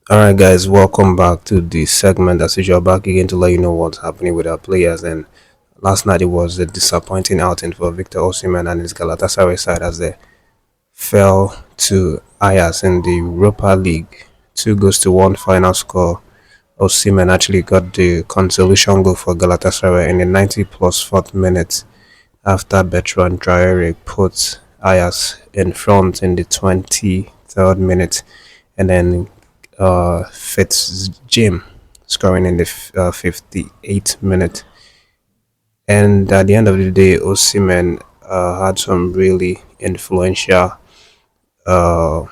Alright, guys, welcome back to the segment. As usual, back again to let you know what's happening with our players. And last night it was a disappointing outing for Victor Osimhen and his Galatasaray side as they fell to Ajax in the Europa League. 2 goals to one final score. Osimhen actually got the consolation goal for Galatasaray in the 90 plus fourth minute after Bertrand Traore put Ajax in front in the 23rd minute, and then Fitz Jim scoring in the 58th minute. And at the end of the day, Osimhen had some really influential, uh,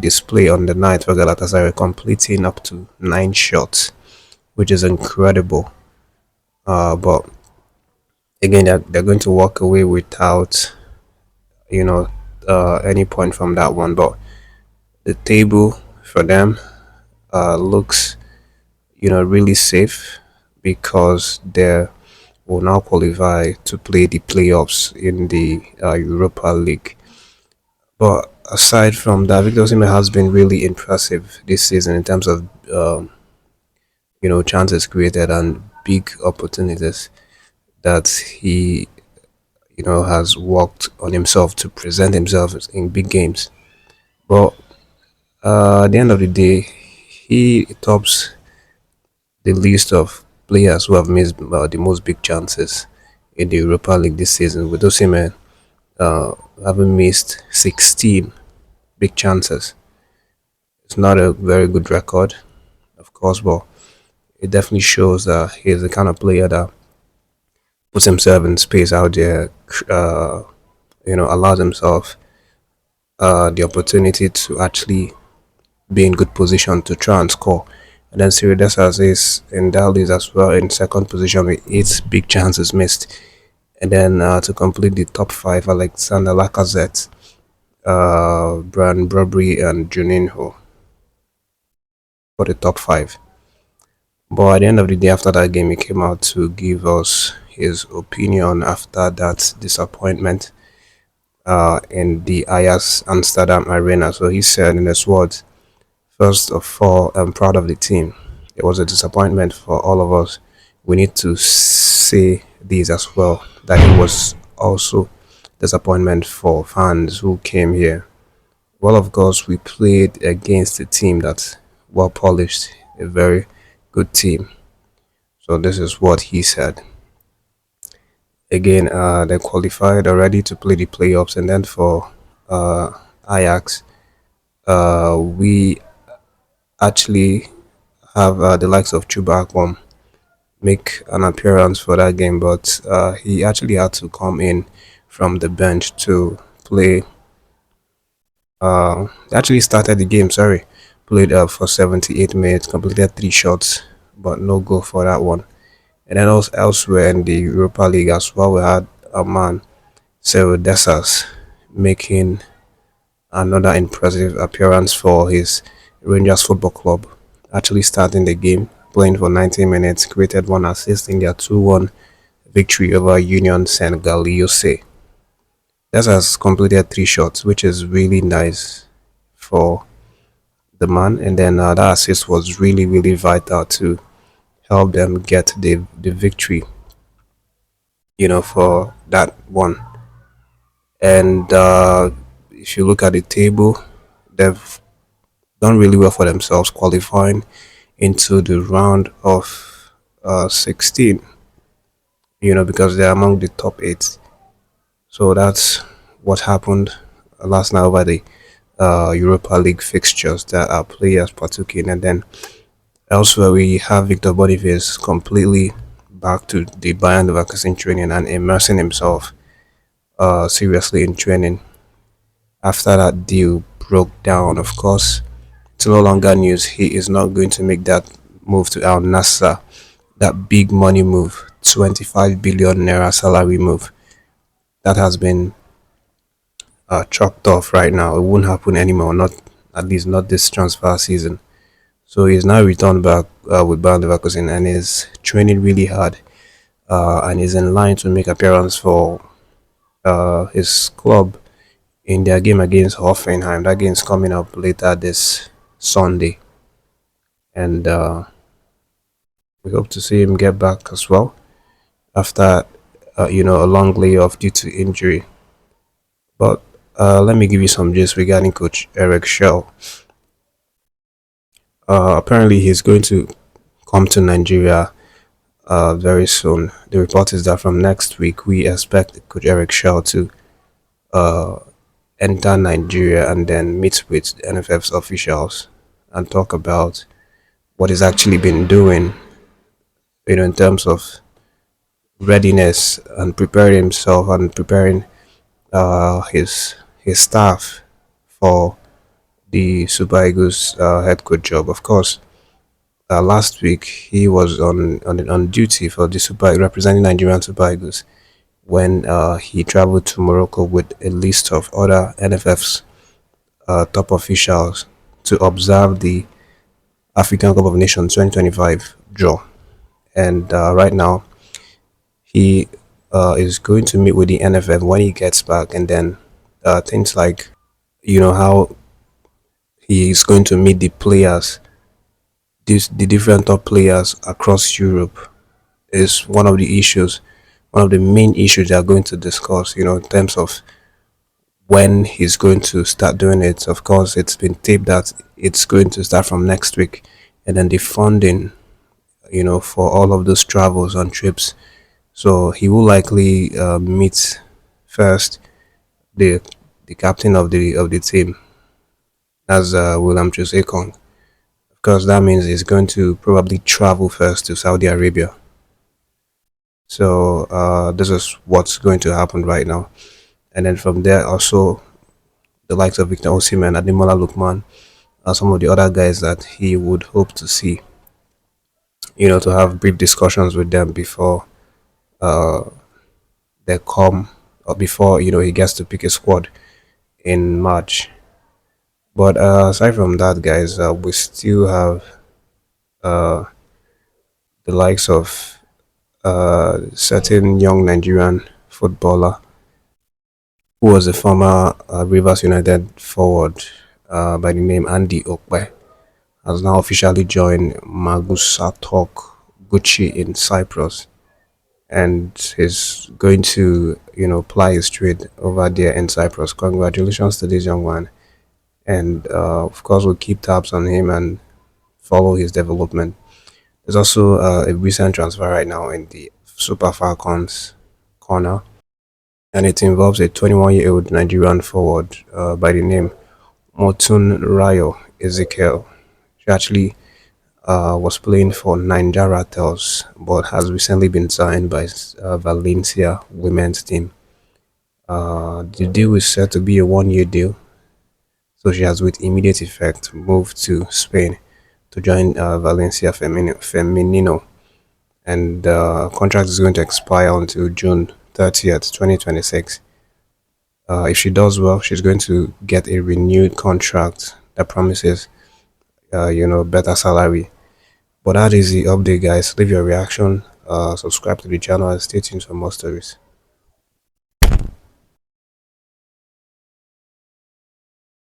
display on the night for Galatasaray, completing up to 9 shots, which is incredible. But again, they're going to walk away without, you know, any point from that one. But the table for them looks, really safe because they will now qualify to play the playoffs in the Europa League. But aside from that, Victor Osimhen has been really impressive this season in terms of chances created and big opportunities that he has worked on himself to present himself in big games. But at the end of the day, he tops the list of players who have missed the most big chances in the Europa League this season, with Osimhen having missed 16 big chances. It's not a very good record, of course, but it definitely shows that he's the kind of player that puts himself in space out there, allows himself the opportunity to actually be in good position to try and score. And then Sirius is in that list as well in second position with 8 big chances missed. And then to complete the top five, Alexander Lacazette, Brian Brobry, and Juninho for the top five. But at the end of the day, after that game, he came out to give us his opinion after that disappointment in the Ajax Amsterdam Arena. So he said in his words, first of all, I'm proud of the team. It was a disappointment for all of us. We need to say this as well, that it was also disappointment for fans who came here. Well, of course, we played against a team that's well polished, a very good team. So this is what he said. Again, they qualified already to play the playoffs, and then for Ajax, we actually have the likes of Chuba Akpom make an appearance for that game, but he actually had to come in from the bench to play. Actually started the game, sorry, played for 78 minutes, completed 3 shots, but no goal for that one. And then also elsewhere in the Europa League as well, we had a man, Cyril Dessers, making another impressive appearance for his Rangers Football Club, actually starting the game, playing for 90 minutes, created one assist in their 2-1 victory over Union Saint Gallioce. That has completed 3 shots, which is really nice for the man. And then that assist was really, really vital to help them get the victory, for that one. And if you look at the table, they've done really well for themselves, qualifying into the round of 16, because they're among the top 8. So that's what happened last night over the Europa League fixtures that our players partook in. And then elsewhere, we have Victor Boniface completely back to the Bayern Leverkusen training and immersing himself seriously in training after that deal broke down. Of course, it's no longer news. He is not going to make that move to Al Nassr, that big money move, 25 billion naira salary move. That has been chalked off right now. It won't happen anymore, not at least not this transfer season. So he's now returned back with Bayern Leverkusen and is training really hard and is in line to make appearance for his club in their game against Hoffenheim. That game is coming up later this Sunday. and we hope to see him get back as well after a long layoff due to injury. But let me give you some gist regarding Coach Eric Shell. Apparently, he's going to come to Nigeria very soon. The report is that from next week, we expect Coach Eric Shell to uh, enter Nigeria and then meet with NFF's officials and talk about what he's actually been doing, in terms of readiness and preparing himself and preparing his staff for the Super Eagles head coach job. Of course, last week he was on duty for the Super representing Nigerian Super Eagles when he traveled to Morocco with a list of other NFF's top officials to observe the African Cup of Nations 2025 draw. And right now, he is going to meet with the NFF when he gets back, and then things like how he is going to meet the players, the different top players across Europe is one of the main issues they are going to discuss. In terms of when he's going to start doing it. Of course, it's been taped that it's going to start from next week, and then the funding, for all of those travels and trips. So he will likely meet first the the captain of the team, as William Chusekong. Of course, that means he's going to probably travel first to Saudi Arabia. So this is what's going to happen right now, and then from there also the likes of Victor Osimhen, Ademola Lookman, are some of the other guys that he would hope to see. To have brief discussions with them before uh, they come, or before he gets to pick a squad in March. But aside from that, guys, we still have uh, the likes of certain young Nigerian footballer who was a former Rivers United forward by the name Andy Okpe, has now officially joined Magusatok Gucci in Cyprus, and is going to ply his trade over there in Cyprus. Congratulations to this young man, and of course we'll keep tabs on him and follow his development. There's also a recent transfer right now in the Super Falcons corner, and it involves a 21-year-old Nigerian forward by the name Motun Rayo Ezekiel. She actually was playing for Nigeria Tels, but has recently been signed by Valencia women's team. The deal is set to be a 1-year deal, so she has with immediate effect moved to Spain to join Valencia Femenino, and the contract is going to expire until June 30th, 2026. If she does well, she's going to get a renewed contract that promises, better salary. But that is the update, guys. Leave your reaction, subscribe to the channel, and stay tuned for more stories.